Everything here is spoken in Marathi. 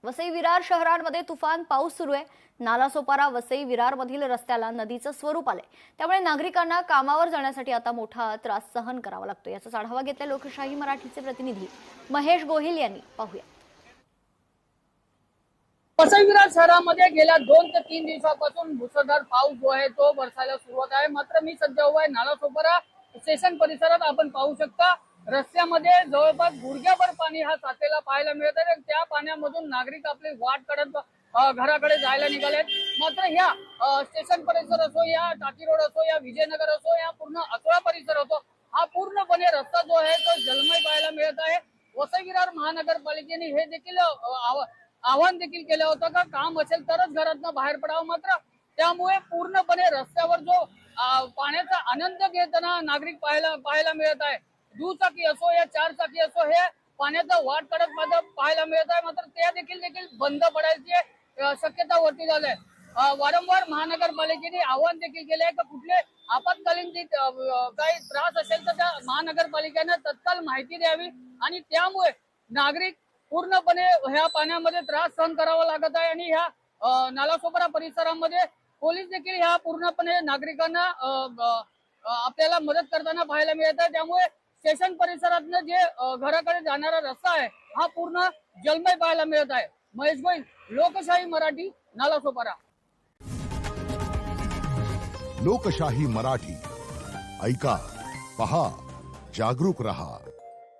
वसई विरार शहरांमध्ये तुफान पाऊस सुरू आहे। नालासोपारा वसई विरार मधील रस्त्याला नदीचं स्वरूप आलंय, त्यामुळे नागरिकांना कामावर जाण्यासाठी आता मोठा त्रास सहन करावा लागतो। याचा आढावा घेतला लोकशाही मराठीचे प्रतिनिधी महेश गोहिल यांनी। पाहूया। वसई विरार शहरामध्ये गेल्या 2 ते 3 दिवसापासून मुसळधार पाऊस जो आहे तो बरसायला सुरुवात आहे। मात्र मी सध्या उभा आहे नालासोपारा स्टेशन परिसरात। आपण पाहू शकता रस्त्यामध्ये जवळपास गुडघ्याभर पाणी हा साचलेला पाहायला मिळत आहे। त्या पाण्यामधून नागरिक आपली वाट काढत घराकडे जायला निघालेत। मात्र ह्या स्टेशन परिसर असो, या टाकी रोड असो, या विजयनगर असो, या पूर्ण अकोला परिसर असो, हा पूर्णपणे रस्ता जो आहे तो जलमय पाहायला मिळत आहे। वसई विरार महानगरपालिकेने हे देखील आवाहन देखील केलं होतं का काम असेल तरच घरातून बाहेर पडावं। मात्र त्यामुळे पूर्णपणे रस्त्यावर जो पाण्याचा आनंद घेताना नागरिक पाहायला मिळत आहे। दुचाकी असो या 4 चाकी असो, हे पाण्याचा वाट काढत पाहायला मिळत आहे। मात्र त्या देखील बंद पडायची शक्यता वरती झाली आहे। वारंवार महानगरपालिकेने आवाहन देखील केले आहे की कुठले आपत्कालीन काही त्रास असेल तर त्या महानगरपालिकेने तत्काळ माहिती द्यावी आणि त्यामुळे नागरिक पूर्णपणे ह्या पाण्यामध्ये त्रास सहन करावा लागत आहे। आणि ह्या नालासोपारा परिसरामध्ये पोलीस देखील ह्या पूर्णपणे नागरिकांना आपल्याला मदत करताना पाहायला मिळत आहे। त्यामुळे स्टेशन परिसरातनं जे घराकडे जाणारा रस्ता आहे हा पूर्ण जलमय पाहायला मिळत आहे। महेश गोहिल, लोकशाही मराठी, नालासोपारा। लोकशाही मराठी ऐका, पहा, जागरूक रहा।